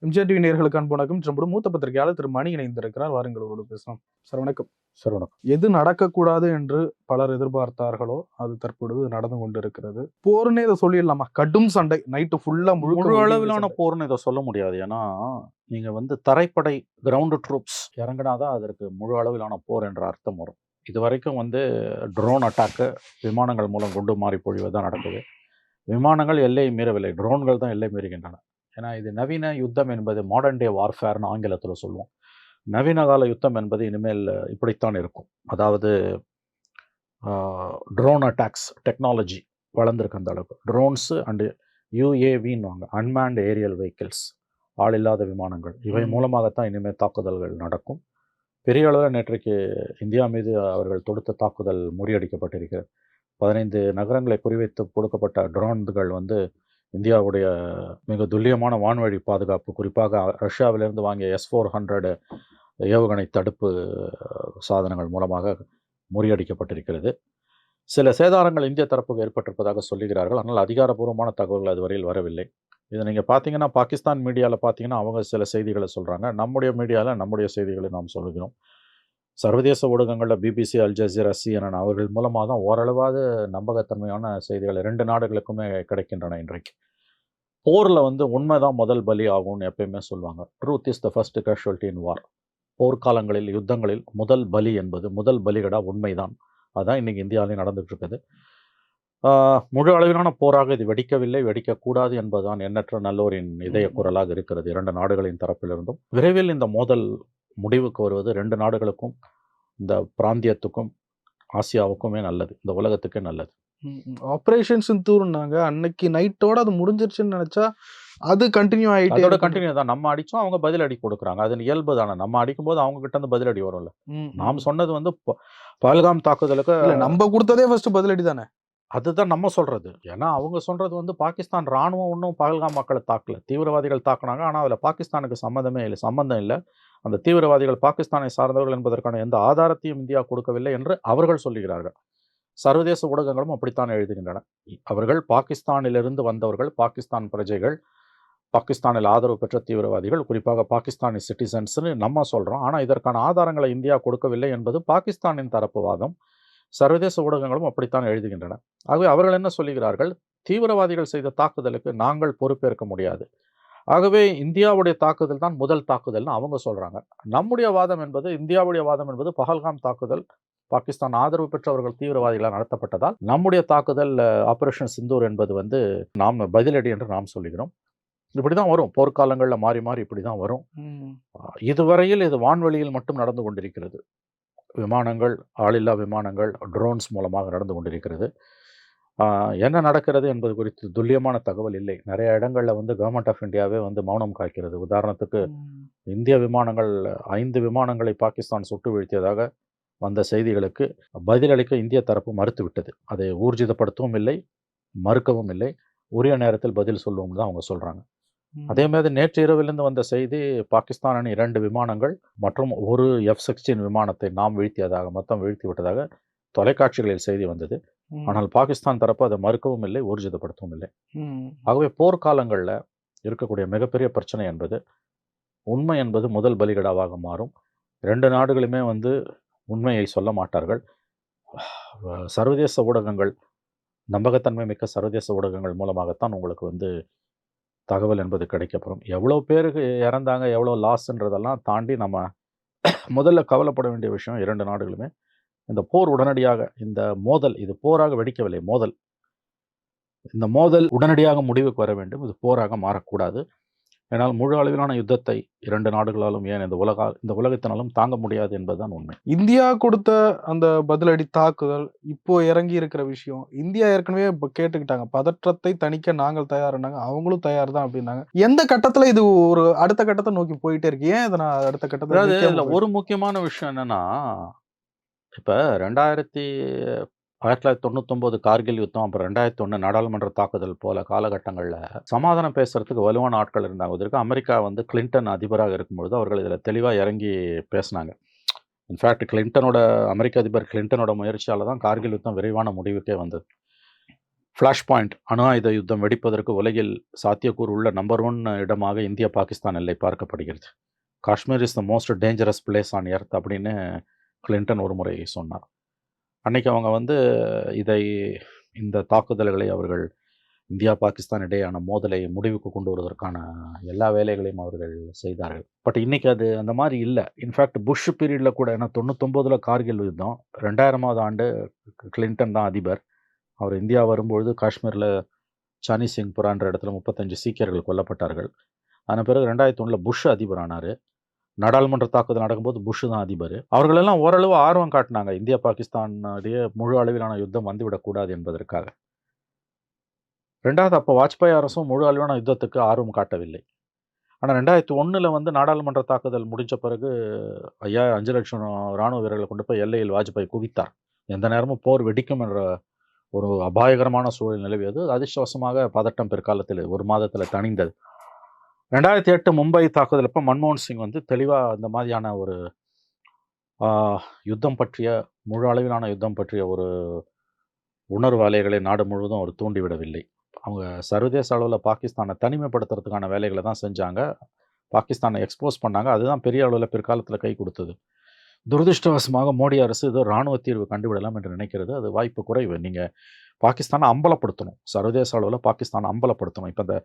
MGR TV நேயர்களுக்கு அன்பு வணக்கம். நம்முடைய மூத்த பத்திரிகையாளர் திரு மணி இணைந்திருக்கிறார். வாருங்கள் அவரோடு பேசலாம். சார் வணக்கம். சார் வணக்கம். எது நடக்கக்கூடாது என்று பலர் எதிர்பார்த்தார்களோ அது தற்பொழுது நடந்து கொண்டிருக்கிறது. போர்னே இதை சொல்லிடலாமா? கடும் சண்டை நைட்டு ஃபுல்லா முழு அளவிலான போர்னு இதை சொல்ல முடியாது. ஏன்னா நீங்க தரைப்படை கிரவுண்ட் ட்ரூப்ஸ் இறங்கினாதான் அதற்கு முழு அளவிலான போர் என்ற அர்த்தம் வரும். இது வரைக்கும் ட்ரோன் அட்டாக்கு விமானங்கள் மூலம் குண்டு மாறி பொழிவதுதான் நடக்குது. விமானங்கள் எல்லையை மீறவில்லை, ட்ரோன்கள் தான் எல்லை மீறுகின்றன. ஏன்னா இது நவீன யுத்தம் என்பது மாடர்ன் டே வார்ஃபேர்னு ஆங்கிலத்தில் சொல்லுவோம். நவீன கால யுத்தம் என்பது இனிமேல் இப்படித்தான் இருக்கும். அதாவது ட்ரோன் அட்டாக்ஸ் டெக்னாலஜி வளர்ந்துருக்கு அந்த அளவுக்கு. ட்ரோன்ஸு அண்டு யூஏவின்னுவாங்க, அன்மேண்ட் ஏரியல் வெஹிக்கிள்ஸ், ஆள் இல்லாத விமானங்கள், இவை மூலமாகத்தான் இனிமேல் தாக்குதல்கள் நடக்கும். பெரிய அளவில் நேற்றைக்கு இந்தியா மீது அவர்கள் தொடுத்த தாக்குதல் முறியடிக்கப்பட்டிருக்கிறது. 15 நகரங்களை குறிவைத்து கொடுக்கப்பட்ட ட்ரோன்கள் இந்தியாவுடைய மிக துல்லியமான வான்வழி பாதுகாப்பு, குறிப்பாக ரஷ்யாவிலிருந்து வாங்கிய S-400 ஏவுகணை தடுப்பு சாதனங்கள் மூலமாக முறியடிக்கப்பட்டிருக்கிறது. சில சேதாரங்கள் இந்திய தரப்புக்கு ஏற்பட்டிருப்பதாக சொல்லுகிறார்கள். ஆனால் அதிகாரப்பூர்வமான தகவல்கள் அதுவரையில் வரவில்லை. இதை நீங்கள் பார்த்தீங்கன்னா, பாகிஸ்தான் மீடியாவில் பார்த்தீங்கன்னா அவங்க சில செய்திகளை சொல்கிறாங்க. நம்முடைய மீடியாவில் நம்முடைய செய்திகளை நாம் சொல்லுகிறோம். சர்வதேச ஊடகங்களில் BBC, அல் ஜசீரா, CNN அவர்கள் மூலமாக தான் ஓரளவாவது நம்பகத்தன்மையான செய்திகள் 2 நாடுகளுக்குமே கிடைக்கின்றன. இன்றைக்கு போரில் உண்மைதான் முதல் பலி ஆகும்னு எப்பயுமே சொல்லுவாங்க. ட்ரூத் இஸ் த ஃபர்ஸ்ட் கேஷுவல்டி இன் வார். போர்க்காலங்களில், யுத்தங்களில் முதல் பலி என்பது, முதல் பலிகடா உண்மைதான். அதுதான் இன்றைக்கி இந்தியாவிலே நடந்துகிட்டு இருக்குது. முழு அளவிலான போராக இது வெடிக்கவில்லை, வெடிக்கக்கூடாது என்பதுதான் எண்ணற்ற நல்லோரின் இதய குரலாக இருக்கிறது 2 நாடுகளின் தரப்பிலிருந்தும். விரைவில் இந்த மோதல் முடிவுக்கு வருவது 2 நாடுகளுக்கும், இந்த பிராந்தியத்துக்கும், ஆசியாவுக்குமே நல்லது, இந்த உலகத்துக்கே நல்லது. ஆப்ரேஷன் சிந்தூர்னாங்க அன்னைக்கு நைட்டோட அது முடிஞ்சிருச்சுன்னு நினைச்சா அது கண்டினியூ ஆகிட்டு, அதோட கண்டினியூ தான். நம்ம அடித்தோம், அவங்க பதிலடி கொடுக்குறாங்க. அது இயல்பு தானே. நம்ம அடிக்கும்போது அவங்க கிட்ட இருந்து பதிலடி வரும்ல. நாம் சொன்னது பஹல்காம் தாக்குதலுக்கு நம்ம கொடுத்ததே ஃபர்ஸ்ட் பதிலடி தானே. அதுதான் நம்ம சொல்கிறது. ஏன்னா அவங்க சொல்கிறது பாகிஸ்தான் இராணுவம் ஒன்றும் பஹல்காம் மக்களை தாக்கல, தீவிரவாதிகள் தாக்குனாங்க. ஆனால் அதில் பாகிஸ்தானுக்கு சம்மந்தம் இல்லை. அந்த தீவிரவாதிகள் பாகிஸ்தானை சார்ந்தவர்கள் என்பதற்கான எந்த ஆதாரத்தையும் இந்தியா கொடுக்கவில்லை என்று அவர்கள் சொல்லுகிறார்கள். சர்வதேச ஊடகங்களும் அப்படித்தான் எழுதுகின்றன. அவர்கள் பாகிஸ்தானிலிருந்து வந்தவர்கள், பாகிஸ்தான் பிரஜைகள், பாகிஸ்தானில் ஆதரவு பெற்ற தீவிரவாதிகள், குறிப்பாக பாகிஸ்தானி சிட்டிசன்ஸ்னு நம்ம சொல்கிறோம். ஆனால் இதற்கான ஆதாரங்களை இந்தியா கொடுக்கவில்லை என்பது பாகிஸ்தானின் தரப்பு வாதம். சர்வதேச ஊடகங்களும் அப்படித்தான் எழுதுகின்றன. ஆகவே அவர்கள் என்ன சொல்லுகிறார்கள்? தீவிரவாதிகள் செய்த தாக்குதலுக்கு நாங்கள் பொறுப்பேற்க முடியாது. ஆகவே இந்தியாவுடைய தாக்குதல் தான் முதல் தாக்குதல்னு அவங்க சொல்கிறாங்க. நம்முடைய வாதம் என்பது, இந்தியாவுடைய வாதம் என்பது, பஹல்காம் தாக்குதல் பாகிஸ்தான் ஆதரவு பெற்றவர்கள் தீவிரவாதிகளால் நடத்தப்பட்டதால் நம்முடைய தாக்குதல் ஆபரேஷன் சிந்தூர் என்பது நாம் பதிலடி என்று நாம் சொல்லுகிறோம். இப்படி தான் வரும். போர்க்காலங்களில் மாறி மாறி இப்படி தான் வரும். இதுவரையில் இது வான்வெளியில் மட்டும் நடந்து கொண்டிருக்கிறது. விமானங்கள், ஆளில்லா விமானங்கள், ட்ரோன்ஸ் மூலமாக நடந்து கொண்டிருக்கிறது. என்ன நடக்கிறது என்பது குறித்து துல்லியமான தகவல் இல்லை. நிறைய இடங்களில் கவர்மெண்ட் ஆஃப் இந்தியாவே மௌனம் காக்கிறது. உதாரணத்துக்கு இந்திய விமானங்கள் 5 விமானங்களை பாகிஸ்தான் சுட்டு வீழ்த்தியதாக வந்த செய்திகளுக்கு பதிலளிக்க இந்திய தரப்பு மறுத்துவிட்டது. அதை ஊர்ஜிதப்படுத்தவும் இல்லை, மறுக்கவும் இல்லை. உரிய நேரத்தில் பதில் சொல்லுவோம்னு தான் அவங்க சொல்கிறாங்க. அதே மாதிரி நேற்று இரவிலிருந்து வந்த செய்தி, பாகிஸ்தானின் 2 விமானங்கள் மற்றும் ஒரு F-16 விமானத்தை நாம் வீழ்த்தியதாக, மொத்தம் வீழ்த்தி விட்டதாக தொலைக்காட்சிகளில் செய்தி வந்தது. ஆனால் பாகிஸ்தான் தரப்பு அதை மறுக்கவும் இல்லை, ஊர்ஜிதப்படுத்தவும் இல்லை. ஆகவே போர்க்காலங்களில் இருக்கக்கூடிய மிகப்பெரிய பிரச்சனை என்பது, உண்மை என்பது முதல் பலிகடாவாக மாறும். 2 நாடுகளுமே உண்மையை சொல்ல மாட்டார்கள். சர்வதேச ஊடகங்கள், நம்பகத்தன்மை மிக்க சர்வதேச ஊடகங்கள் மூலமாகத்தான் உங்களுக்கு தகவல் என்பது கிடைக்கப்படும். எவ்வளோ பேருக்கு இறந்தாங்க, எவ்வளோ லாஸ்ன்றதெல்லாம் தாண்டி நம்ம முதல்ல கவலைப்பட வேண்டிய விஷயம், 2 நாடுகளுமே இந்த போர் உடனடியாக, இந்த மோதல், இது போராக வெடிக்கவில்லை, மோதல். இந்த மோதல் உடனடியாக முடிவுக்கு வர வேண்டும். இது போராக மாறக்கூடாது. ஏனால் முழு அளவிலான யுத்தத்தை 2 நாடுகளாலும், ஏன் இந்த உலகத்தினாலும் தாங்க முடியாது என்பதுதான் உண்மை. இந்தியா கொடுத்த அந்த பதிலடி தாக்குதல் இப்போ இறங்கி இருக்கிற விஷயம், இந்தியா ஏற்கனவே இப்போ கேட்டுக்கிட்டாங்க, பதற்றத்தை தணிக்க நாங்கள் தயார்னாங்க, அவங்களும் தயார் தான் அப்படின்னாங்க. எந்த கட்டத்தில் இது ஒரு அடுத்த கட்டத்தை நோக்கி போயிட்டே இருக்கு? ஏன் இதை நான் அடுத்த கட்டத்தில் இதில் ஒரு முக்கியமான விஷயம் என்னன்னா, இப்போ 1999 கார்கில் யுத்தம், அப்புறம் 2001 நாடாளுமன்ற தாக்குதல் போல காலகட்டங்களில் சமாதானம் பேசுறதுக்கு வலுவான ஆட்கள் இருந்தாங்க. இதற்கு அமெரிக்கா கிளின்டன் அதிபராக இருக்கும்பொழுது அவர்கள் இதில் தெளிவாக இறங்கி பேசினாங்க. இன்ஃபேக்ட் அமெரிக்க அதிபர் கிளின்டனோட முயற்சியால் தான் கார்கில் யுத்தம் விரைவான முடிவுக்கே வந்தது. ஃப்ளாஷ் பாயிண்ட் அணு ஆயுத யுத்தம் வெடிப்பதற்கு உலகில் சாத்தியக்கூறு உள்ள நம்பர் 1 இடமாக இந்திய பாகிஸ்தான் எல்லை பார்க்கப்படுகிறது. Kashmir is the most dangerous place on earth அப்படின்னு கிளின்டன் ஒரு முறை சொன்னார். அன்னைக்கு அவங்க வந்து இதை இந்த தாக்குதல்களை அவர்கள் இந்தியா பாகிஸ்தான் இடையேயான மோதலை முடிவுக்கு கொண்டு வருவதற்கான எல்லா வேலைகளையும் அவர்கள் செய்தார்கள். பட் இன்னைக்கு அது அந்த மாதிரி இல்லை. இன்ஃபேக்ட் புஷ் பீரியடில் கூட, ஏன்னா 99 கார்கில் யுத்தம், 2000ஆவது ஆண்டு கிளின்டன் தான் அதிபர். அவர் இந்தியா வரும்பொழுது காஷ்மீரில் சானி சிங்புரான்ற இடத்துல 35 சீக்கியர்கள் கொல்லப்பட்டார்கள். அதன் பிறகு 2001 புஷ் அதிபர் ஆனார். நாடாளுமன்ற தாக்குதல் நடக்கும்போது புஷ் தான் அதிபர். அவர்களெல்லாம் ஓரளவு ஆர்வம் காட்டினாங்க இந்தியா பாகிஸ்தான் இடையே முழு அளவிலான யுத்தம் வந்துவிடக்கூடாது என்பதற்காக. ரெண்டாவது, அப்போ வாஜ்பாய் அரசும் முழு அளவிலான யுத்தத்துக்கு ஆர்வம் காட்டவில்லை. ஆனால் 2001 வந்து நாடாளுமன்ற தாக்குதல் முடிஞ்ச பிறகு 5 லட்சம் இராணுவ வீரர்களை கொண்டு போய் எல்லையில் வாஜ்பாய் குவித்தார். எந்த நேரமும் போர் வெடிக்கும் என்ற ஒரு அபாயகரமான சூழல் நிலவியது. அதிர்ஷ்டவசமாக பதட்டம் பிற்காலத்தில் ஒரு மாதத்தில் தணிந்தது. 2008 மும்பை தாக்குதல் அப்போ மன்மோகன் சிங் வந்து தெளிவாக அந்த மாதிரியான ஒரு யுத்தம் பற்றிய, முழு அளவிலான யுத்தம் பற்றிய ஒரு உணர்வு அலைகளை நாடு முழுவதும் அவர் தூண்டிவிடவில்லை. அவங்க சர்வதேச அளவில் பாகிஸ்தானை தனிமைப்படுத்துறதுக்கான வேலைகளை தான் செஞ்சாங்க. பாகிஸ்தானை எக்ஸ்போஸ் பண்ணாங்க. அதுதான் பெரிய அளவில் பிற்காலத்தில் கை கொடுத்தது. துரதிருஷ்டவசமாக மோடி அரசு ஏதோ இராணுவ தீர்வு கண்டுவிடலாம் என்று நினைக்கிறது. அது வாய்ப்பு குறைவு. நீங்கள் பாகிஸ்தானை அம்பலப்படுத்தணும், சர்வதேச அளவில் பாகிஸ்தானை அம்பலப்படுத்தணும். இப்போ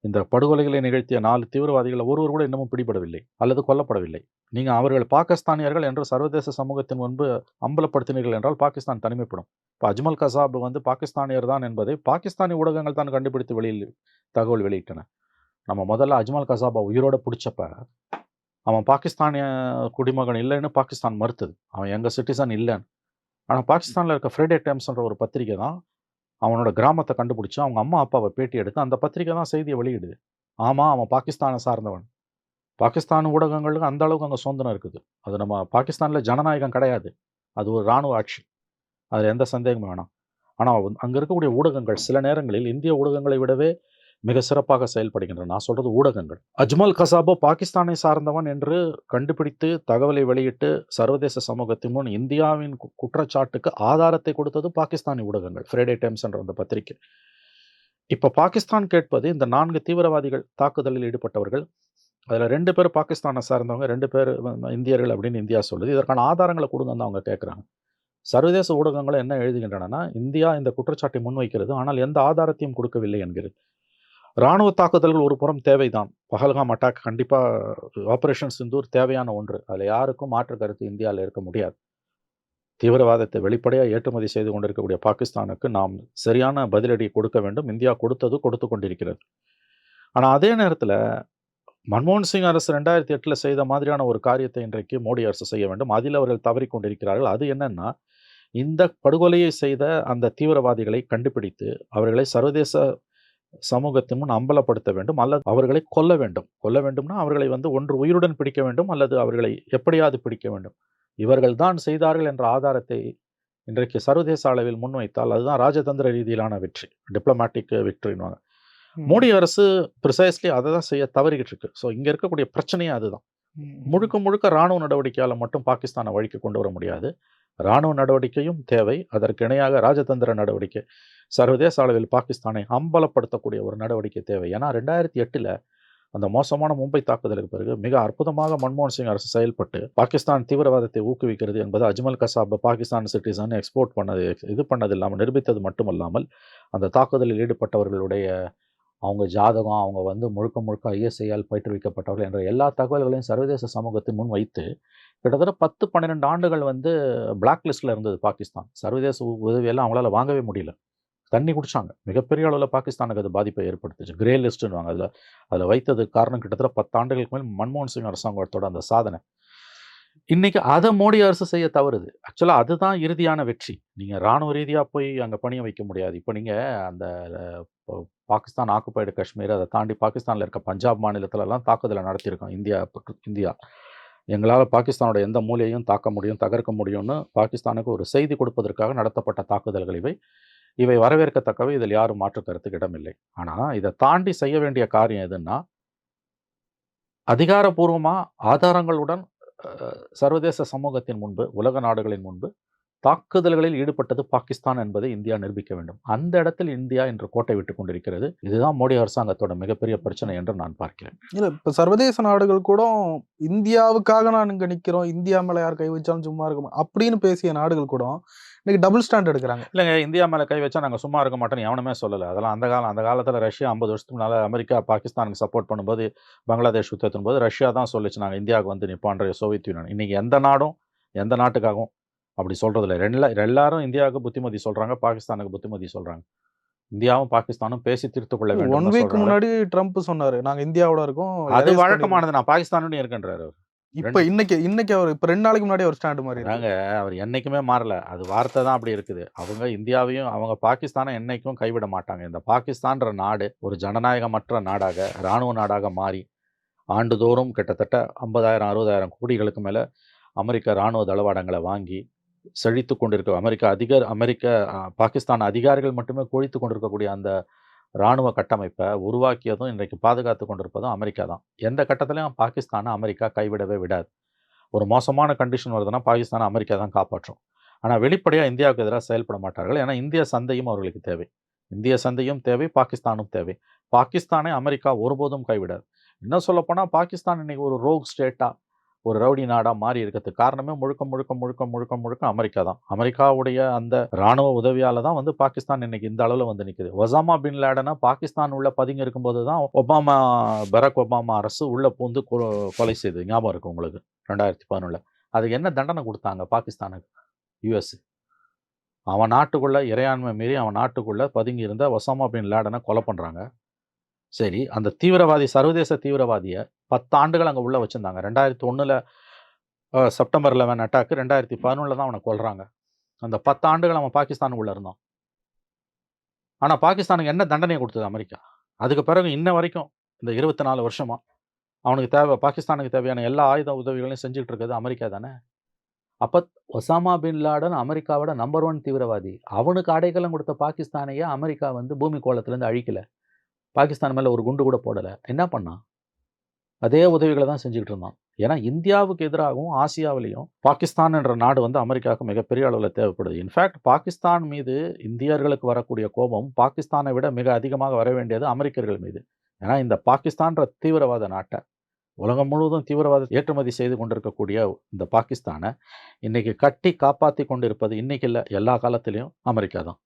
இந்த படுகொலைகளை நிகழ்த்திய 4 தீவிரவாதிகள் ஒருவர் கூட இன்னமும் பிடிபடவில்லை அல்லது கொல்லப்படவில்லை. நீங்கள் அவர்கள் பாகிஸ்தானியர்கள் என்று சர்வதேச சமூகத்தின் முன்பு அம்பலப்படுத்தினீர்கள் என்றால் பாகிஸ்தான் தனிமைப்படும். இப்போ அஜ்மல் கசாப் வந்து பாகிஸ்தானியர் தான் என்பதை பாகிஸ்தானி ஊடகங்கள் தான் கண்டுபிடித்து தகவல் வெளியிட்டன. நம்ம முதல்ல அஜ்மல் கசாபை உயிரோடு பிடிச்சப்ப அவன் பாகிஸ்தானிய குடிமகன் இல்லைன்னு பாகிஸ்தான் மறுத்தது. அவன் எங்கள் சிட்டிசன் இல்லைன்னு. ஆனால் பாகிஸ்தானில் இருக்க ஃப்ரைடே டைம்ஸ்ன்ற ஒரு பத்திரிக்கை தான் அவனோட கிராமத்தை கண்டுபிடிச்சி அவங்க அம்மா அப்பாவை பேட்டி எடுத்து அந்த பத்திரிக்கை தான் செய்தியை வெளியிடுது. ஆமாம், அவன் பாகிஸ்தானை சார்ந்தவன். பாகிஸ்தான் ஊடகங்களுக்கு அந்த அளவுக்கு அங்கே சுதந்திரம் இருக்குது. அது நம்ம பாகிஸ்தானில் ஜனநாயகம் கிடையாது, அது ஒரு இராணுவ ஆட்சி, அதில் எந்த சந்தேகமும் வேணாம். ஆனால் அங்கே இருக்கக்கூடிய ஊடகங்கள் சில நேரங்களில் இந்திய ஊடகங்களை விடவே மிக சிறப்பாக செயல்படுகின்றன. நான் சொல்கிறது ஊடகங்கள். அஜ்மல் கசாபோ பாகிஸ்தானை சார்ந்தவன் என்று கண்டுபிடித்து தகவலை வெளியிட்டு சர்வதேச சமூகத்தின் முன் இந்தியாவின் குற்றச்சாட்டுக்கு ஆதாரத்தை கொடுத்தது பாகிஸ்தானி ஊடகங்கள், ஃப்ரைடே டைம்ஸ் என்ற அந்த பத்திரிகை. இப்போ பாகிஸ்தான் கேட்பது, இந்த 4 தீவிரவாதிகள் தாக்குதலில் ஈடுபட்டவர்கள், அதில் 2 பேர் பாகிஸ்தானை சார்ந்தவங்க, 2 பேர் இந்தியர்கள் அப்படின்னு இந்தியா சொல்லுது. இதற்கான ஆதாரங்களை கொடுங்கன்னு அவங்க கேட்குறாங்க. சர்வதேச ஊடகங்களும் என்ன எழுதுகின்றன, இந்தியா இந்த குற்றச்சாட்டை முன்வைக்கிறது, ஆனால் எந்த ஆதாரத்தையும் கொடுக்கவில்லை என்கிறது. இராணுவ தாக்குதல்கள் ஒரு புறம் தேவைதான். பஹல்காம் அட்டாக் கண்டிப்பாக ஆபரேஷன் சிந்தூர் தேவையான ஒன்று. அதில் யாருக்கும் மாற்று கருத்து இந்தியாவில் இருக்க முடியாது. தீவிரவாதத்தை வெளிப்படையாக ஏற்றுமதி செய்து கொண்டிருக்கக்கூடிய பாகிஸ்தானுக்கு நாம் சரியான பதிலடி கொடுக்க வேண்டும். இந்தியா கொடுத்து கொண்டிருக்கிறது. ஆனால் அதே நேரத்தில் மன்மோகன் சிங் அரசு 2008 செய்த மாதிரியான ஒரு காரியத்தை இன்றைக்கு மோடி அரசு செய்ய வேண்டும். அதில் அவர்கள் தவறி கொண்டிருக்கிறார்கள். அது என்னன்னா, இந்த படுகொலையை செய்த அந்த தீவிரவாதிகளை கண்டுபிடித்து அவர்களை சர்வதேச சமூகத்தின் முன் அம்பலப்படுத்த வேண்டும், அல்லது அவர்களை கொல்ல வேண்டும். கொல்ல வேண்டும்னா அவர்களை வந்து ஒன்று உயிருடன் பிடிக்க வேண்டும், அல்லது அவர்களை எப்படியாவது பிடிக்க வேண்டும். இவர்கள் தான் செய்தார்கள் என்ற ஆதாரத்தை இன்றைக்கு சர்வதேச அளவில் முன்வைத்தால் அதுதான் ராஜதந்திர ரீதியிலான வெற்றி, டிப்ளமேட்டிக் விக்டரின்வாங்க. மோடி அரசு ப்ரிசைஸ்லி அதை தான் செய்ய தவறிக்கிட்டு இருக்கு. ஸோ இங்கே இருக்கக்கூடிய பிரச்சனையே அதுதான். முழுக்க இராணுவ நடவடிக்கையால் மட்டும் பாகிஸ்தானை வழிக்கு கொண்டு வர முடியாது. இராணுவ நடவடிக்கையும் தேவை, அதற்கு இணையாக ராஜதந்திர நடவடிக்கை, சர்வதேச அளவில் பாகிஸ்தானை அம்பலப்படுத்தக்கூடிய ஒரு நடவடிக்கை தேவை. ஏன்னா 2008 அந்த மோசமான மும்பை தாக்குதலுக்கு பிறகு மிக அற்புதமாக மன்மோகன் சிங் அரசு செயல்பட்டு பாகிஸ்தான் தீவிரவாதத்தை ஊக்குவிக்கிறது என்பது அஜ்மல் கசாப் பாகிஸ்தான் சிட்டிசன் எக்ஸ்போர்ட் பண்ணது இல்லாமல் நிரூபித்தது மட்டுமல்லாமல், அந்த தாக்குதலில் ஈடுபட்டவர்களுடைய அவங்க ஜாதகம், அவங்க வந்து முழுக்க ஐஎஸ்ஐயால் பயிற்றுவிக்கப்பட்டவர்கள் என்ற எல்லா தகவல்களையும் சர்வதேச சமூகத்தின் முன் வைத்து கிட்டத்தட்ட 10-12 ஆண்டுகள் வந்து பிளாக் லிஸ்ட்டில் இருந்தது பாகிஸ்தான். சர்வதேச உதவியெல்லாம் அவங்களால வாங்கவே முடியல. தண்ணி குடிச்சாங்க. மிகப்பெரிய அளவில் பாகிஸ்தானுக்கு அது பாதிப்பை ஏற்படுத்துச்சு. கிரே லிஸ்ட்டுன்னுவாங்க. அதில் வைத்தது காரணம் கிட்டத்தட்ட 10 ஆண்டுகளுக்கு மேல் மன்மோகன் சிங் அரசாங்கத்தோட அந்த சாதனை. இன்றைக்கி அதை மோடி அரசு செய்ய தவறுது. ஆக்சுவலாக அதுதான் இறுதியான வெற்றி. நீங்கள் இராணுவ ரீதியாக போய் அங்கே பணிய வைக்க முடியாது. இப்போ நீங்கள் அந்த பாகிஸ்தான் ஆக்குபைடு காஷ்மீர், அதை தாண்டி பாகிஸ்தானில் இருக்க பஞ்சாப் மாநிலத்திலலாம் தாக்குதலை நடத்தியிருக்கோம் இந்தியா. எங்களால் பாகிஸ்தானோட எந்த மூலையையும் தாக்க முடியும், தகர்க்க முடியும்னு பாகிஸ்தானுக்கு ஒரு செய்தி கொடுப்பதற்காக நடத்தப்பட்ட தாக்குதல்கள் இவை வரவேற்கத்தக்கவை. இதில் யாரும் மாற்று கருத்துக்கு இடமில்லை. ஆனால் இதை தாண்டி செய்ய வேண்டிய காரியம் எதுன்னா, அதிகாரப்பூர்வமாக ஆதாரங்களுடன் சர்வதேச சமூகத்தின் முன்பு, உலக நாடுகளின் முன்பு தாக்குதல்களில் ஈடுபட்டது பாகிஸ்தான் என்பதை இந்தியா நிரூபிக்க வேண்டும். அந்த இடத்தில் இந்தியா இன்று கோட்டை விட்டுக் கொண்டிருக்கிறது. இதுதான் மோடி அரசாங்கத்தோட மிகப்பெரிய பிரச்சனை என்று நான் பார்க்கிறேன். இல்ல இப்ப சர்வதேச நாடுகள் கூட இந்தியாவுக்காக நான் இங்க நிக்கிறோம், இந்தியா மேல யார் கை வச்சாலும் சும்மா இருக்கும் அப்படின்னு பேசிய நாடுகள் கூட இன்னைக்கு டபுள் ஸ்டாண்ட் எடுக்கிறாங்க. இல்லைங்க, இந்தியா மேல கை வச்சா நாங்க சும்மா இருக்க மாட்டோம்னு எவனுமே சொல்லல. அதெல்லாம் அந்த காலத்துல ரஷ்யா 50 வருஷத்துக்கு முன்னால அமெரிக்கா பாகிஸ்தானுக்கு சப்போர்ட் பண்ணும்போது, பங்களாதேஷ் யுத்தத்தின் போது ரஷ்யா தான் சொல்லுச்சு நாங்க இந்தியாவுக்கு வந்து நிப்போன்ற சோவியத் யூனியன். இன்னைக்கு எந்த நாடும் எந்த நாட்டுக்காகவும் அப்படி சொல்றதில்ல. எல்லாரும் இந்தியாவுக்கு புத்திமதி சொல்றாங்க, பாகிஸ்தானுக்கு புத்திமதி சொல்றாங்க. இந்தியாவும் பாகிஸ்தானும் பேசி தீர்த்துக் கொள்ள வேண்டும் 1 தான் வீக் சொல்றாங்க. முன்னாடி ட்ரம்ப் சொன்னாரு நாங்க இந்தியாவோட இருக்கோம், அது erase பண்ணிடுவோம். வழக்கமானது. நான் பாகிஸ்தானுடன் இருக்கேன்றாரு அவர். இப்ப இன்னைக்கு அவர் இப்ப 2 நாளைக்கு முன்னாடி அவர் ஸ்டாண்ட் மாறி அதாங்க, அவர் என்னைக்குமே மாறல. அது வார்த்தை தான் அப்படி இருக்குது. அவங்க இந்தியாவையும் அவங்க பாகிஸ்தானை என்னைக்கும் கைவிட மாட்டாங்க. இந்த பாகிஸ்தான்ற நாடு ஒரு ஜனநாயகமற்ற நாடாக, இராணுவ நாடாக மாறி, ஆண்டுதோறும் கிட்டத்தட்ட 50,000 60,000 கோடிகளுக்கு மேல அமெரிக்க இராணுவ தளவாடங்களை வாங்கி செழித்துக் கொண்டிருக்க பாகிஸ்தான் அதிகாரிகள் மட்டுமே கொழித்துக் கொண்டிருக்கக்கூடிய அந்த இராணுவ கட்டமைப்பை உருவாக்கியதும் இன்றைக்கு பாதுகாத்து கொண்டிருப்பதும் அமெரிக்கா தான். எந்த கட்டத்திலையும் பாகிஸ்தானை அமெரிக்கா கைவிடவே விடாது. ஒரு மோசமான கண்டிஷன் வருதுன்னா பாகிஸ்தானை அமெரிக்கா தான் காப்பாற்றும். ஆனால் வெளிப்படையாக இந்தியாவுக்கு எதிராக செயல்பட மாட்டார்கள். ஏன்னா இந்திய சந்தையும் அவர்களுக்கு தேவை. இந்திய சந்தையும் தேவை, பாகிஸ்தானும் தேவை. பாகிஸ்தானை அமெரிக்கா ஒருபோதும் கைவிடாது. இன்னும் சொல்லப்போனால் பாகிஸ்தான் இன்னைக்கு ஒரு ரோக் ஸ்டேட்டாக, ஒரு ரவுடி நாடாக மாறி இருக்கிறதுக்கு காரணமே முழுக்க முழுக்க முழுக்க முழுக்க முழுக்க அமெரிக்கா தான். அமெரிக்காவுடைய அந்த இராணுவ உதவியால் தான் வந்து பாகிஸ்தான் இன்னைக்கு இந்த அளவில் வந்து நிற்குது. ஒசாமா பின் லேடனை பாகிஸ்தான் உள்ள பதுங்கி இருக்கும்போது தான் பராக் ஒபாமா அரசு உள்ள பூந்து கொலை செய்தது. ஞாபகம் இருக்கு உங்களுக்கு 2011. அதுக்கு என்ன தண்டனை கொடுத்தாங்க பாகிஸ்தானுக்கு? யுஎஸ் அவன் நாட்டுக்குள்ள இறையாண்மை மீறி அவன் நாட்டுக்குள்ள பதுங்கி இருந்த ஒசாமா பின் லேடனை கொலை பண்ணுறாங்க. சரி, அந்த தீவிரவாதி, சர்வதேச தீவிரவாதியை 10 ஆண்டுகள் அங்கே உள்ள வச்சுருந்தாங்க. 2001 செப்டம்பர் 11 அட்டாக்கு 2011 தான் அவனை கொல்றாங்க. அந்த 10 ஆண்டுகள் அவன் பாகிஸ்தானுக்குள்ள இருந்தான். ஆனால் பாகிஸ்தானுக்கு என்ன தண்டனை கொடுத்தது அமெரிக்கா? அதுக்கு பிறகு இன்ன வரைக்கும் இந்த 24 வருஷமா அவனுக்கு பாகிஸ்தானுக்கு தேவையான எல்லா ஆயுத உதவிகளையும் செஞ்சுட்டு இருக்கிறது அமெரிக்கா தானே. அப்போ ஒசாமா பின் லாடன் அமெரிக்காவோட நம்பர் 1 தீவிரவாதி. அவனுக்கு அடைக்கலம் கொடுத்த பாகிஸ்தானையே அமெரிக்கா வந்து பூமி கோளத்துலேருந்து அழிக்கல. பாகிஸ்தான் மேலே ஒரு குண்டு கூட போடலை. என்ன பண்ணான்? அதே உதவிகளை தான் செஞ்சுக்கிட்டு இருந்தான். ஏன்னா இந்தியாவுக்கு எதிராகவும் ஆசியாவிலையும் பாகிஸ்தான் என்ற நாடு வந்து அமெரிக்காவுக்கு மிகப்பெரிய அளவில் தேவைப்படுது. இன்ஃபேக்ட் பாகிஸ்தான் மீது இந்தியர்களுக்கு வரக்கூடிய கோபம் பாகிஸ்தானை விட மிக அதிகமாக வர வேண்டியது அமெரிக்கர்கள் மீது. ஏன்னா இந்த பாகிஸ்தான்ற தீவிரவாத நாட்டை உலகம் முழுவதும் தீவிரவாத ஏற்றுமதி செய்து கொண்டிருக்கக்கூடிய இந்த பாகிஸ்தானை இன்னைக்கு கட்டி காப்பாற்றி கொண்டிருப்பது இன்னைக்கு இல்லை, எல்லா காலத்திலையும் அமெரிக்கா தான்.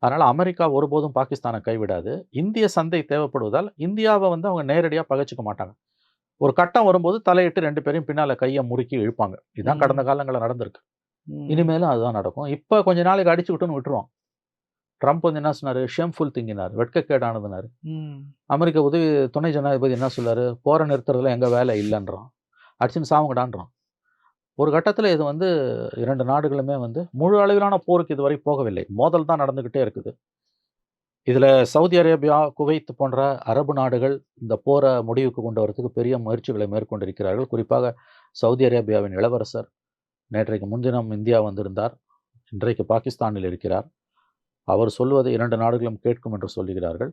அதனால் அமெரிக்கா ஒருபோதும் பாகிஸ்தானை கைவிடாது. இந்திய சந்தை தேவைப்படுவதால் இந்தியாவை வந்து அவங்க நேரடியாக பகைச்சிக்க மாட்டாங்க. ஒரு கட்டம் வரும்போது தலையிட்டு 2 பேரையும் பின்னால் கையை முறுக்கி இழுப்பாங்க. இதுதான் கடந்த காலங்களில் நடந்திருக்கு. இனிமேலும் அதுதான் நடக்கும். இப்போ கொஞ்ச நாளைக்கு அடிச்சுக்கிட்டுன்னு விட்டுருவான். ட்ரம்ப் வந்து என்ன சொன்னார்? ஷேம்ஃபுல் திங்கினார், வெட்கக்கேடானதுனாரு. அமெரிக்க துணை ஜனாதிபதி என்ன சொல்லாரு? போரை நிறுத்துறதுல எங்கள் வேலை இல்லைன்றான். அடிச்சுன்னு சாவுங்கடான்றான். ஒரு கட்டத்தில் இது வந்து 2 நாடுகளுமே வந்து முழு அளவிலான போருக்கு இதுவரை போகவில்லை. மோதல் தான் நடந்துக்கிட்டே இருக்குது. இதில் சவுதி அரேபியா, குவைத் போன்ற அரபு நாடுகள் இந்த போரை முடிவுக்கு கொண்டு வரதுக்கு பெரிய முயற்சிகளை மேற்கொண்டிருக்கிறார்கள். குறிப்பாக சவுதி அரேபியாவின் இளவரசர் நேற்றைக்கு முன்தினம் இந்தியா வந்திருந்தார். இன்றைக்கு பாகிஸ்தானில் இருக்கிறார். அவர் சொல்வதை 2 நாடுகளும் கேட்கும் என்று சொல்லுகிறார்கள்.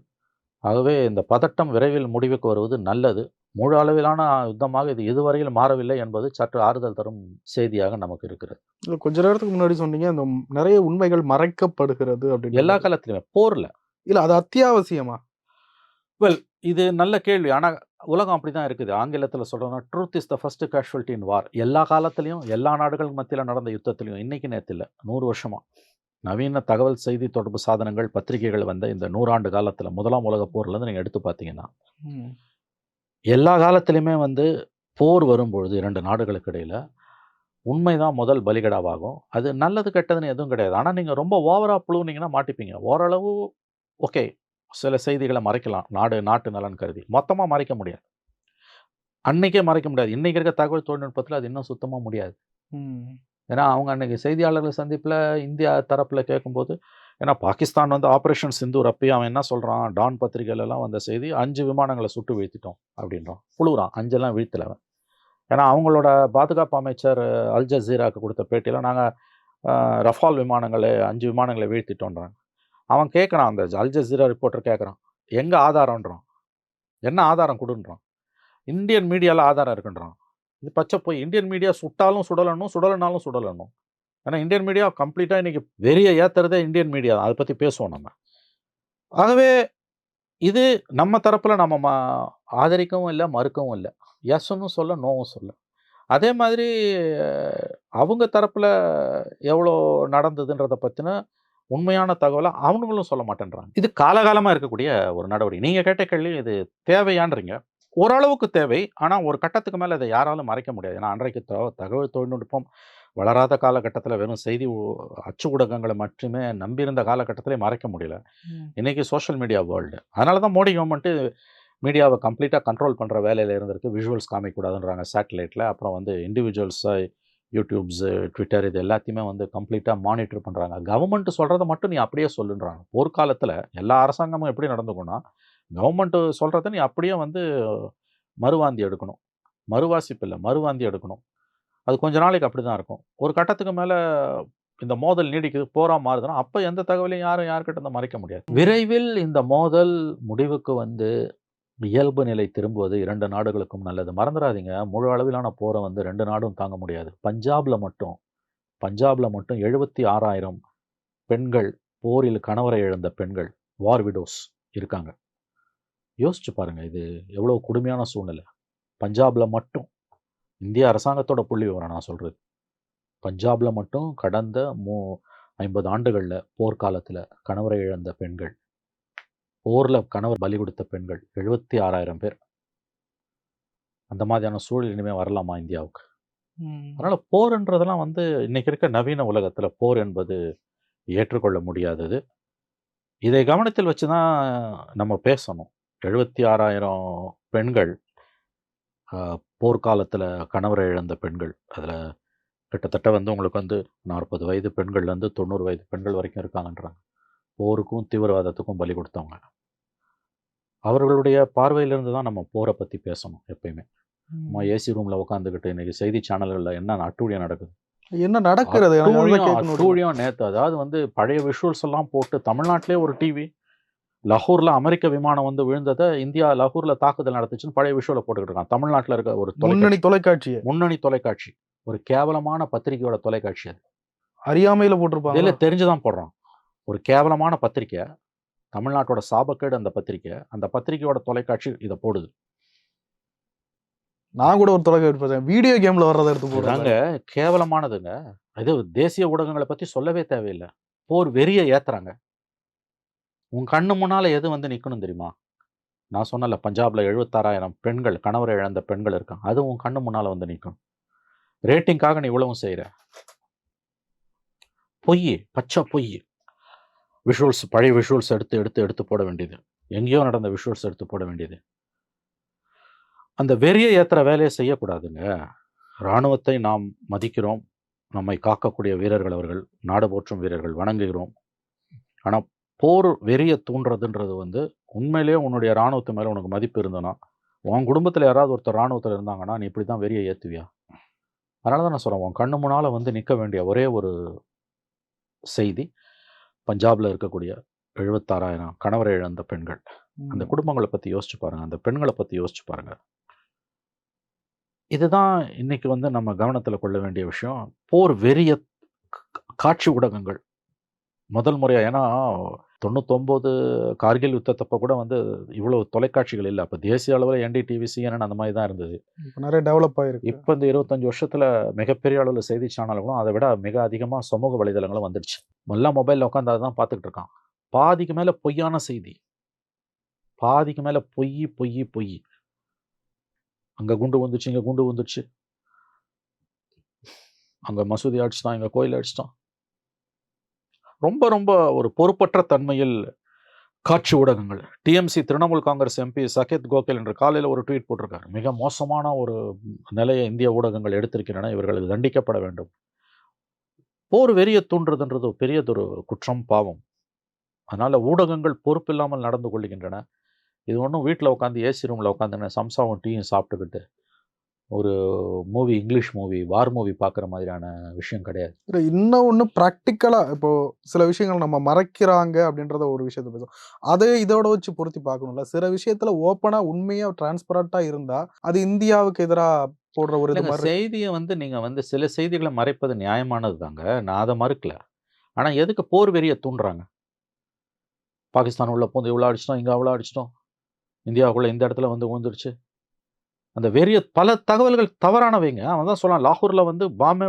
ஆகவே இந்த பதட்டம் விரைவில் முடிவுக்கு வருவது நல்லது. முழு அளவிலான யுத்தமாக இது இதுவரையில் மாறவில்லை என்பது சற்று ஆறுதல் தரும் செய்தியாக நமக்கு இருக்கிறது. கொஞ்ச நேரத்துக்கு முன்னாடி சொன்னீங்க அந்த நிறைய உண்மைகள் மறைக்கப்படுகிறது அப்படின்னு. எல்லா காலத்திலுமே போர்ல இல்ல அது அத்தியாவசியமா? வெல், இது நல்ல கேள்வி. ஆனால் உலகம் அப்படி தான் இருக்குது. ஆங்கிலத்தில் சொல்கிறோன்னா ட்ரூத் இஸ் த ஃபர்ஸ்ட் கேஷுவல்டி இன் வார். எல்லா காலத்திலையும் எல்லா நாடுகள் மத்தியில் நடந்த யுத்தத்திலையும் இன்னைக்கு நேரத்தில் 100 வருஷமா நவீன தகவல் செய்தி தொடர்பு சாதனங்கள், பத்திரிகைகள் வந்த இந்த 100 ஆண்டு காலத்தில் 1ஆம் உலக போர்லேருந்து நீங்கள் எடுத்து பார்த்தீங்கன்னா எல்லா காலத்திலையுமே வந்து போர் வரும்பொழுது 2 நாடுகளுக்கு இடையில் உண்மைதான் முதல் பலிகடாவாகும். அது நல்லது கெட்டதுன்னு எதுவும் கிடையாது. ஆனால் நீங்கள் ரொம்ப ஓவராக புழுவுனீங்கன்னா மாட்டிப்பீங்க. ஓரளவு ஓகே, சில செய்திகளை மறைக்கலாம், நாட்டு நலன் கருதி. மொத்தமாக மறைக்க முடியாது. அன்னைக்கே மறைக்க முடியாது. இன்னைக்கு இருக்க தகவல் தொழில்நுட்பத்தில் அது இன்னும் சுத்தமாக முடியாது. ஏன்னா அவங்க அன்னைக்கு செய்தியாளர்கள் சந்திப்பில் இந்தியா தரப்பில் கேட்கும்போது, ஏன்னா பாகிஸ்தான் வந்து ஆப்ரேஷன் சிந்தூர் அப்பயே அவன் என்ன சொல்கிறான், டான் பத்திரிகையிலலாம் வந்த செய்தி 5 விமானங்களை சுட்டு வீழ்த்திட்டோம் அப்படின்றான். புழுறான். 5எல்லாம் வீழ்த்தலை. ஏன்னா அவங்களோட பாதுகாப்பு அமைச்சர் அல் ஜசீராவுக்கு கொடுத்த பேட்டியில் நாங்கள் ரஃபால் விமானங்களை 5 விமானங்களை வீழ்த்திட்டோன்றாங்க. அவன் கேட்குறான், அந்த அல் ஜசீரா ரிப்போர்ட்டர் கேட்குறான், எங்கே ஆதாரம்ன்றான். என்ன ஆதாரம் கொடுன்றான். இந்தியன் மீடியாவில் ஆதாரம் இருக்குன்றான். இது பச்சை போய். இந்தியன் மீடியா சுட்டாலும் சுடலணும், சுடலைனாலும் சுடலணும். ஏன்னா இந்தியன் மீடியா கம்ப்ளீட்டா இன்னைக்கு வெறிய ஏத்துறதே இந்தியன் மீடியா தான். அத பத்தி பேசுவோம் நம்ம. ஆகவே இது நம்ம தரப்புல நம்ம ஆதரிக்கவும் இல்ல, மறுக்கவும் இல்ல. எஸ்ன்னும் சொல்ல, நோவும் சொல்ல. அதே மாதிரி அவங்க தரப்புல எவ்வளோ நடந்ததுன்றத பத்தின உண்மையான தகவல அவனுங்களும் சொல்ல மாட்டேன்றாங்க. இது காலகாலமா இருக்கக்கூடிய ஒரு நடவடிக்கை. நீங்க கேட்ட கேள்வி இது தேவையான்றீங்க. ஓரளவுக்கு தேவை. ஆனா ஒரு கட்டத்துக்கு மேல இத யாராலும் மறைக்க முடியாது. ஏன்னா அன்றைக்கு தகவல் தொழில்நுட்பம் வளராத காலகட்டத்தில வெறும் செய்தி அச்சு ஊடகங்கள மட்டுமே நம்பியிருந்த காலகட்டத்திலே மறைக்க முடியல. ம். இன்னைக்கு சோஷியல் மீடியா வேர்ல்டு. அதனால தான் மோடி கவர்மெண்ட் மீடியாவ கம்ப்ளீட்டா கண்ட்ரோல் பண்ற வேலையில இருந்திருக்கு. விஷுவல்ஸ் காமிக்கக்கூடாதுன்றாங்க சேட்டலைட்ல. அப்புறம் வந்து இண்டிவிஜுவல்ஸா யூடியூப்ஸ், ட்விட்டர் இது எல்லாத்தையுமே வந்து கம்ப்ளீட்டா மானிட்டர் பண்றாங்க. கவர்மெண்ட் சொல்றத மட்டும் நீ அப்படியே சொல்லுன்றாங்க. போர்க்காலத்துல எல்லா அரசாங்கமும் எப்படி நடந்துக்கும்னா, கவர்மெண்ட் சொல்றத நீ அப்படியே வந்து மறுவாந்தி எடுக்கணும். மறுவாசிப்பு இல்ல, மறுவாந்தி எடுக்கணும். அது கொஞ்ச நாளைக்கு அப்படிதான் இருக்கும். ஒரு கட்டத்துக்கு மேல இந்த மோதல் நீடிக்குது, போரா மாறுதுன்னா, அப்ப எந்த தகவலையும் யாரும் யார்கிட்ட இருந்தும் மறைக்க முடியாது. விரைவில் இந்த மோதல் முடிவுக்கு வந்து இயல்பு நிலை திரும்புவது 2 நாடுகளுக்கும் நல்லது. மறந்துறாதீங்க, முழு அளவிலான போர வந்து 2 நாடும் தாங்க முடியாது. பஞ்சாப்ல மட்டும் 76,000 பெண்கள், போரில் கணவரை இழந்த பெண்கள், வார் விடோஸ் இருக்காங்க. யோசிச்சு பாருங்க, இது எவ்வளவு கொடுமையான சூழ்நிலை. பஞ்சாப்ல மட்டும், இந்திய அரசாங்கத்தோட புள்ளிவிவரம் நான் சொல்றது. பஞ்சாப்ல மட்டும் கடந்த 50 ஆண்டுகள்ல போர்க்காலத்துல கணவரை இழந்த பெண்கள், போர்ல கணவர் பலி கொடுத்த பெண்கள் 76,000 பேர். அந்த மாதிரியான சூழல் இனிமே வரலாமா இந்தியாவுக்கு? ம். அதனால போர்ன்றதெல்லாம் வந்து இன்னைக்கு இருக்க நவீன உலகத்துல போர் என்பது ஏற்றுக்கொள்ள முடியாதது. இதை கவனத்தில் வச்சு தான் நம்ம பேசணும். 76,000 பெண்கள் போர்க்காலத்துல கணவரை இழந்த பெண்கள். அதுல கிட்டத்தட்ட வந்து உங்களுக்கு வந்து 40 வயது பெண்கள்லேருந்து 90 வயது பெண்கள் வரைக்கும் இருக்காங்கன்றாங்க. போருக்கும் தீவிரவாதத்துக்கும் பலி கொடுத்தவங்க. அவர்களுடைய பார்வையிலிருந்து தான் நம்ம போரை பத்தி பேசணும் எப்பயுமே. நம்ம ம். ஏசி ரூம்ல உட்காந்துக்கிட்டு இன்னைக்கு செய்தி சேனல்கள்ல என்ன அட்டூழியம் நடக்குது? என்ன நடக்கிறது? எனக்கு அதுதான் கேட்கணும்னு இருக்கு. அட்டூழியம் நேத்து அதாவது வந்து பழைய விஷுவல்ஸ் எல்லாம் போட்டு தமிழ்நாட்டிலே ஒரு டிவி லகூர்ல அமெரிக்க விமானம் வந்து விழுந்தத இந்தியா லகூர்ல தாக்குதல் நடத்துச்சுன்னு பழைய விஷுவல போட்டுக்கிட்டு இருக்கான். தமிழ்நாட்டுல இருக்க ஒரு முன்னணி தொலைக்காட்சிய முன்னணி தொலைக்காட்சி. ஒரு கேவலமான பத்திரிகையோட தொலைக்காட்சி அது. அறியாமையில இதுல போட்டிருப்பாங்களா? தெரிஞ்சு தான் போடுறான். ஒரு கேவலமான பத்திரிக்கை. தமிழ்நாட்டோட சாபக்கேடு அந்த பத்திரிக்கை. அந்த பத்திரிக்கையோட தொலைக்காட்சி இத போடுது. நான் கூட ஒரு தொலைக்காட்சி பார்த்தேன். வீடியோ கேம்ல வர்றத எடுத்து இதுதாங்க போடுறாங்க. கேவலமானதுங்க. இது தேசிய ஊடகங்கள பத்தி சொல்லவே தேவையில்ல. போர் வெறிய ஏத்துறாங்க. உன் கண்ணு முன்னால எது வந்து நிக்கணும் தெரியுமா? நான் சொன்னேன்ல பஞ்சாப்ல 76,000 பெண்கள், கணவரை இழந்த பெண்கள் இருக்காங்க. அது உன் கண்ணு முன்னால வந்து நிக்கும். ரேட்டிங்காக நீ இவ்வளவும் செய்ற. பொய்யி, பச்ச பொய்யி. விஷுவல்ஸ் பழைய விஷுவல்ஸ் எடுத்து, எடுத்து, எடுத்து போட வேண்டியது. எங்கேயோ நடந்த விஷுவல்ஸ் எடுத்து போட வேண்டியது. அந்த வெறிய ஏத்துற வேலைய செய்யக்கூடாதுங்க. ராணுவத்தை நாம் மதிக்கிறோம். நம்மை காக்கக்கூடிய வீரர்கள் அவர்கள். நாடு போற்றும் வீரர்கள். வணங்குகிறோம். ஆனா, போர் வெறிய தூண்டுறதுன்றது வந்து, உண்மையிலேயே உன்னுடைய ராணுவத்து மேல உனக்கு மதிப்பு இருந்ததுன்னா, உன் குடும்பத்தில யாராவது ஒருத்தர் ராணுவத்தில இருந்தாங்கன்னா, நீ இப்படி தான் வெறிய ஏத்துவியா? அதனால தான் நான் சொல்றேன். உன் கண்ணு முன்னால வந்து நிக்க வேண்டிய ஒரே ஒரு செய்தி, பஞ்சாப்ல இருக்கக்கூடிய 76,000 கணவரை இழந்த பெண்கள். அந்த ம். குடும்பங்கள பத்தி யோசிச்சு பாருங்க. அந்த பெண்கள பத்தி யோசிச்சு பாருங்க. இதுதான் இன்னைக்கு வந்து நம்ம கவனத்துல கொள்ள வேண்டிய விஷயம். போர் வெறிய காட்சி ஊடகங்கள். முதல் முறையா ஏன்னா 99 கார்கில் யுத்தத்தப்ப கூட வந்து இவ்வளவு தொலைக்காட்சிகள் இல்ல. அப்ப தேசிய அளவுல என்டிடிவி, சிஎன்என் அந்த மாரி தான் இருந்தது. இப்ப நெறைய டெவலப் ஆயிருக்கு. இப்ப இந்த 25 வருஷத்துல மிகப்பெரிய அளவுல செய்தி சேனல்களும், அத விட மிக அதிகமா சமூக வலைதளங்களும் வந்துடுச்சு. எல்லாம் மொபைல்ல உட்காந்து அதான் பார்த்துக்கிட்டு இருக்கான். பாதிக்கு மேல பொய்யான செய்தி. பாதிக்கு மேல பொய்யி, பொய்யி, பொய்யி. அங்க குண்டு விழுந்துச்சு, இங்க குண்டு விழுந்துச்சு. அங்க மசூதி அடிச்சுட்டான், இங்க கோயில் அடிச்சுட்டான். ரொம்ப ரொம்ப ஒரு பொறுப்பற்ற தன்மையில் காட்சி ஊடகங்கள். டிஎம்சி திரிணாமுல் காங்கிரஸ் எம்பி சகேத் கோகல் என்று காலையில ஒரு ட்வீட் போட்டிருக்காரு. மிக மோசமான ஒரு நிலையை இந்திய ஊடகங்கள் எடுத்திருக்கின்றன. இவர்கள் தண்டிக்கப்பட வேண்டும். போர் வெறிய தூண்டுறதுன்றது பெரியதொரு குற்றம், பாவம். அதனால ஊடகங்கள் பொறுப்பில்லாமல் நடந்து கொள்கின்றன. இது ஒண்ணும் வீட்ல உட்காந்து ஏசி ரூம்ல உட்காந்துன்னு சம்சாவும், டீயும் சாப்பிட்டுக்கிட்டு ஒரு இங்கிலீஷ் மூவி, வார் மூவி பார்க்குற மாதிரியான விஷயம் கிடையாது. இன்னும் ஒண்ணு பிராக்டிகலா இப்போ சில விஷயங்கள் நம்ம மறைக்கிறாங்க அப்படின்றத ஒரு விஷயத்த பேசுவோம். அதே இதோட வச்சு பொருத்தி பார்க்கணும்ல. சில விஷயத்துல ஓப்பனா, உண்மையா, டிரான்ஸ்பரன்ட்டா இருந்தா, அது இந்தியாவுக்கு எதிரா போடுற ஒரு இது இல்லங்க மாதிரி செய்திய நீங்க சில செய்திகள மறைப்பது நியாயமானது தாங்க. நான் அத மறுக்கல. ஆனா எதுக்கு போர் வெறிய தூண்டுறாங்க? பாகிஸ்தான் உள்ள பூந்து இவ்வளோ அடிச்சிட்டோம், இங்க அவ்வளோ அடிச்சிட்டோம். இந்தியாவுக்குள்ள இந்த இடத்துல விழுந்துருச்சு. அந்த வெறிய பல தகவல்கள் தவறானவைங்க. அவன் தான் சொல்றான் லாகூர்ல பாம்பே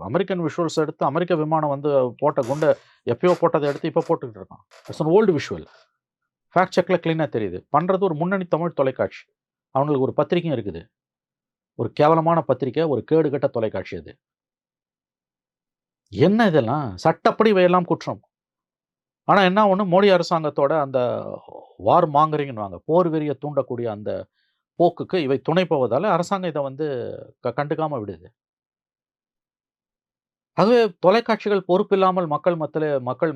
அமெரிக்கன் விஷுவல்ஸ் எடுத்து அமெரிக்க விமானம் போட்ட குண்ட எப்பயோ போட்டத எடுத்து இப்ப போட்டுக்கிட்டு இருக்கான். It's an old visual. Fact செக்ல கிளீனா தெரியுது. பண்றது ஒரு முன்னணி தமிழ் தொலைக்காட்சி. அவங்களுக்கு ஒரு பத்திரிக்கையும் இருக்குது. ஒரு கேவலமான பத்திரிக்கை, ஒரு கேடுகெட்ட தொலைக்காட்சி அது. என்ன இதெல்லாம்? சட்டப்படி இவையெல்லாம் குற்றம். ஆனா என்ன ஒண்ணு மோடி அரசாங்கத்தோட அந்த வார் மாங்கரிங்ன்னுவாங்க. போர் வெறிய தூண்டக்கூடிய அந்த போக்குக்கு இவை துணை போவதால அரசாங்கம் இத கண்டுக்காம விடுது. ஆகவே தொலைக்காட்சிகள் பொறுப்பில்லாமல் மக்கள்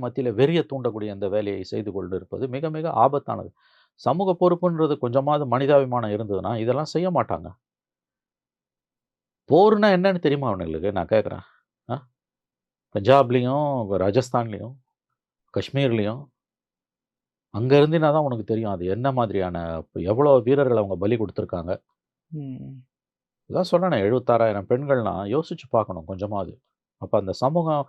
மத்தியில வெறிய தூண்டக்கூடிய இந்த வேலையை செய்து கொண்டிருப்பது மிக, மிக ஆபத்தானது. சமூக பொறுப்புன்றது கொஞ்சமாவது மனிதாபிமானம் இருந்ததுன்னா, இதெல்லாம் செய்ய மாட்டாங்க. போர்னா என்னன்னு தெரியுமா அவனுங்களுக்கு? நான் கேட்கிறேன். அ பஞ்சாப்லயும், ராஜஸ்தான்லயும், காஷ்மீர்லயும் அங்க இருந்தீனா தான் உனக்கு தெரியும். அது என்ன மாதிரியான எவ்வளோ வீரர்கள அவங்க பலி குடுத்துருக்காங்க. ம். அதான் சொன்னேனே 76,000 பெண்கள்னா யோசிச்சு பார்க்கணும் கொஞ்சமாவது. அப்ப அந்த சமூகம்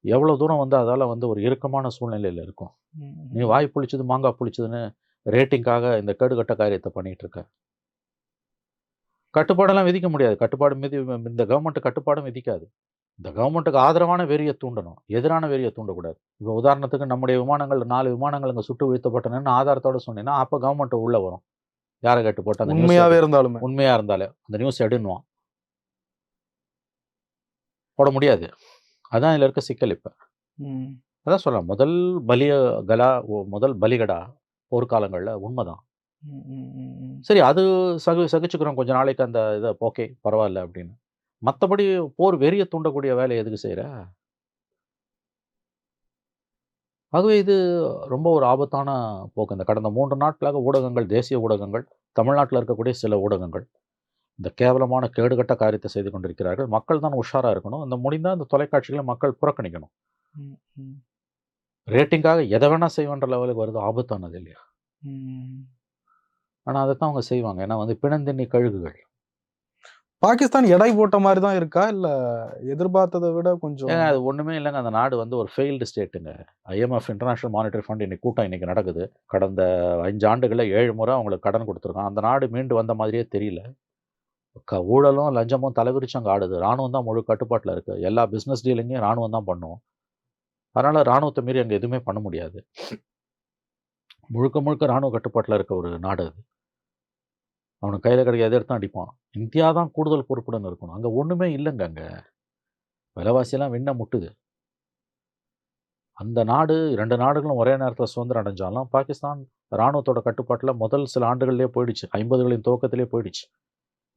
எவ்வளோ தூரம் அதால ஒரு இறுக்கமான சூழ்நிலையில இருக்கும். நீ ம். வாய் புளிச்சது, மாங்கா புளிச்சதுன்னு ரேட்டிங்காக இந்த கேடுகெட்ட காரியத்த பண்ணிட்டு இருக்க. கட்டுப்பாடெல்லாம் விதிக்க முடியாது. இந்த கவர்மெண்ட் கட்டுப்பாடும் விதிக்காது. இந்த கவர்மெண்ட்டுக்கு ஆதரவான வெறிய தூண்டணும். எதிரான வெறிய தூண்டக்கூடாது. இப்போ உதாரணத்துக்கு நம்முடைய விமானங்கள் 4 விமானங்கள் அங்க சுட்டு வீழ்த்தப்பட்டனன்னு ஆதாரத்தோட சொன்னீன்னா, அப்ப கவர்மெண்ட் உள்ள வரும். யார கேட்டு போட்டு அந்த நியூஸ் உண்மையாவே எடு. இருந்தாலுமே. உண்மையா இருந்தாலே. அந்த நியூஸ் எடுன்னுவான். போட முடியாது. அதான் இதுல இருக்க சிக்கல் இப்ப. ம். அதான் சொல்றேன். முதல் பலிகடா போர்க்காலங்கள்ல உண்மதான். ம். ம். ம். ம். சரி அது சகிச்சுக்கிறோம் கொஞ்ச நாளைக்கு அந்த இத ஓகே பரவால்ல அப்படின்னு. மத்தபடி போர் வெறிய தூண்டக்கூடிய வேலைய எதுக்கு செய்ற? ஆகவே இது ரொம்ப ஒரு ஆபத்தான போக்கு. இந்த கடந்த 3 நாட்களாக ஊடகங்கள், தேசிய ஊடகங்கள், தமிழ்நாட்டுல இருக்கக்கூடிய சில ஊடகங்கள், இந்த கேவலமான கேடுகெட்ட காரியத்தை செய்து கொண்டிருக்கிறார்கள். மக்கள் தான் உஷாரா இருக்கணும். முடிந்தா அந்த தொலைக்காட்சிகள மக்கள் புறக்கணிக்கணும். ம். ம். ரேட்டிங்காக எத வேணா செய்வேன்ற லெவலுக்கு வருது ஆபத்தானது இல்லையா? ம். ஆனா அதத்தான் அவங்க செய்வாங்க. ஏன்னா பிணந்தின்னி கழுகுகள். பாகிஸ்தான் எடை போட்ட மாரி தான் இருக்கா? இல்ல எதிர்பார்த்தத விட கொஞ்சம் ஏங்க அது ஒண்ணுமே இல்லங்க. அந்த நாடு ஒரு ஃபெயில்டு ஸ்டேட்டுங்க. IMF இன்டர்நேஷனல் மானிட்டரி ஃபண்ட் கூட்டம் இன்னைக்கு நடக்குது. கடந்த 5 ஆண்டுகள்ல 7 முறை அவங்களுக்கு கடன் குடுத்துருக்கான். அந்த நாடு மீண்டு வந்த மாதிரியே தெரியல. ஊழலும், லஞ்சமும் தலைவிரிச்சு அங்க ஆடுது. ராணுவம் தான் முழு கட்டுப்பாட்டுல இருக்கு. எல்லா பிசினஸ் டீலிங்கையும் ராணுவம் தான் பண்ணும். அதனால ராணுவத்த மீறி அங்க எதுவுமே பண்ண முடியாது. முழுக்க முழுக்க ராணுவ கட்டுப்பாட்டுல இருக்க ஒரு நாடு அது. அவனுக்கு கையில கிடைக்க எத எடுத்தும் அடிப்பான். இந்தியா தான் கூடுதல் பொறுப்புடன் இருக்கணும். அங்க ஒண்ணுமே இல்லங்க அங்க. விலைவாசியெல்லாம் விண்ண முட்டுது. அந்த நாடு 2 நாடுகளும் ஒரே நேரத்தில சுதந்திரம் அடைஞ்சாலும், பாகிஸ்தான் ராணுவத்தோட கட்டுப்பாட்டுல முதல் சில ஆண்டுகள்லயே போயிடுச்சு. 50களின் துவக்கத்திலேயே போயிடுச்சு.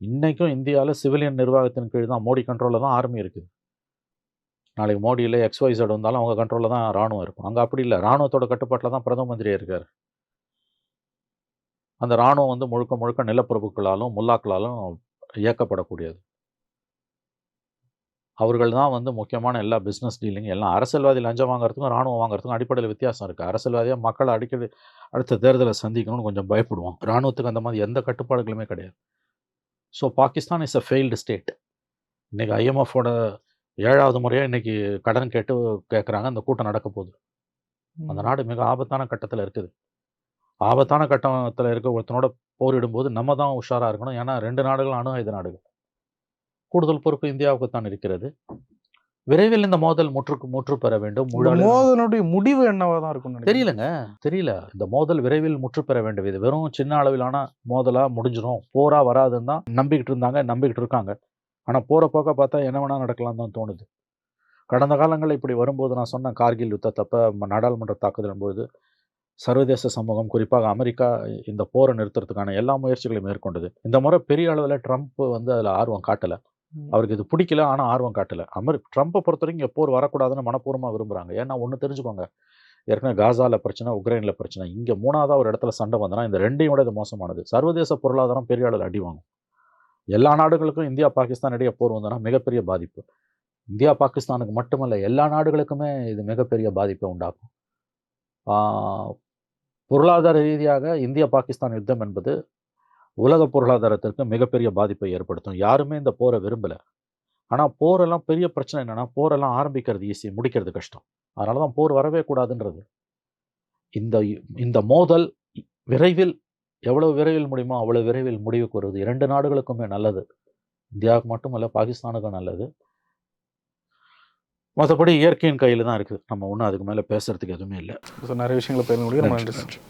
இன்னைக்கும் இந்தியால சிவிலியன் நிர்வாகத்தின் கீழ் தான் மோடி கண்ட்ரோல்ல தான் ஆர்மி இருக்குது. நாளைக்கு மோடி இல்ல XYZ வந்தாலும் அவங்க கண்ட்ரோல்ல தான் ராணுவம் இருக்கும். அங்க அப்படி இல்ல. ராணுவத்தோட கட்டுப்பாட்டுல தான் பிரதம மந்திரி இருக்காரு. அந்த ராணுவம் முழுக்க முழுக்க நிலப்பிரபுக்களாலும், முல்லாக்களாலும் இயக்கப்படக்கூடியது. அவர்கள் தான் முக்கியமான எல்லா பிசினஸ் டீலிங் எல்லாம் அரசியல்வாதி லஞ்சம் வாங்குறதுக்கும், ராணுவம் வாங்குறதுக்கும் அடிப்படையில வித்தியாசம் இருக்கு. அரசியல்வாதியா மக்கள் அடிக்கடி அடுத்த தேர்தல சந்திக்கணும்னு கொஞ்சம் பயப்படுவோம். ராணுவத்துக்கு அந்த மாதிரி எந்த கட்டுப்பாடுகளுமே கிடையாது. So Pakistan is a failed state. இன்னைக்கு IMFஓட 7வது முறையா இன்னைக்கு கடன் கேட்குறாங்க. அந்த கூட்டம் நடக்க போகுது. அந்த ம். நாடு மிக ஆபத்தான கட்டத்தில இருக்குது. ஆபத்தான கட்டத்தில இருக்க ஒருத்தனோட போரிடும்போது நம்ம தான் உஷாரா இருக்கணும். ஏன்னா 2 நாடுகளும் அணு ஆயுத நாடுகள். கூடுதல் பொறுப்பு இந்தியாவுக்கு தான் இருக்கிறது. விரைவில் இந்த மோதல் முற்று பெற வேண்டும். இந்த முழு மோதலுடைய முடிவு என்னவா தான் இருக்கும்னு நினைக்கிறீங்க? தெரியலங்க. தெரியல. இந்த மோதல் விரைவில் முற்று பெற வேண்டும். இது வெறும் சின்ன அளவிலான மோதலா முடிஞ்சிரும். போரா வராதுன்னு தான் நம்பிக்கிட்டு இருந்தாங்க, நம்பிக்கிட்டு இருக்காங்க. ஆனா போற போக்க பார்த்தா என்ன வேணா நடக்கலாம்னு தான் தோணுது. கடந்த காலங்கள்ல இப்படி வரும்போது நான் சொன்னேன் கார்கில் யுத்தத்தப்ப நாடாளுமன்ற தாக்குதலின் பொழுது, சர்வதேச சமூகம் குறிப்பாக அமெரிக்கா இந்த போர நிறுத்துறதுக்கான எல்லா முயற்சிகளையும் மேற்கொண்டது. இந்த முறை பெரிய அளவுல ட்ரம்ப் அதுல ஆர்வம் காட்டல. ம். அவருக்கு இது பிடிக்கல. ஆனா ஆர்வம் காட்டல. ட்ரம்ப பொறுத்தவரைக்கும் இங்க போர் வரக்கூடாதுன்னு மனப்பூர்வமா விரும்புறாங்க. ஏன்னா ஒண்ணு தெரிஞ்சுக்கோங்க. ஏற்கனவே காசால பிரச்சனை, உக்ரைன்ல பிரச்சனை. இங்க 3வதா ஒரு இடத்துல சண்டை வந்தனா, இந்த 2யும் விட இது மோசமானது. சர்வதேச பொருளாதாரம் பெரிய அளவுல அடி வாங்கும். எல்லா நாடுகளுக்கும் இந்தியா, பாகிஸ்தான் இடையே போர் வந்தனா மிகப்பெரிய பாதிப்பு. இந்தியா, பாகிஸ்தானுக்கு மட்டுமல்ல, எல்லா நாடுகளுக்குமே இது மிகப்பெரிய பாதிப்பை உண்டாக்கும். ஆ பொருளாதார ரீதியாக இந்தியா, பாகிஸ்தான் யுத்தம் என்பது உலக பொருளாதாரத்திற்கு மிகப்பெரிய பாதிப்பை ஏற்படுத்தும். யாருமே இந்த போரை விரும்பல. ஆனா போரெல்லாம் பெரிய பிரச்சனை என்னன்னா, போரெல்லாம் ஆரம்பிக்கிறது ஈஸி, முடிக்கிறது கஷ்டம். அதனால தான் போர் வரவே கூடாதுன்றது. இந்த இந்த மோதல் விரைவில் எவ்வளவு விரைவில் முடியுமோ அவ்வளவு விரைவில் முடிவுக்கு வருவது 2 நாடுகளுக்குமே நல்லது. இந்தியாவுக்கு மட்டுமல்ல, பாகிஸ்தானுக்கும் நல்லது. மற்றபடி இயற்கையின் கையில தான் இருக்கு. நம்ம ஒண்ணும் அதுக்கு மேல பேசுறதுக்கு எதுவுமே இல்ல. ஸோ நிறைய விஷயங்களை பகிர்ந்து முடியும். ரொம்ப நன்றி, நன்றி சார். நன்றி.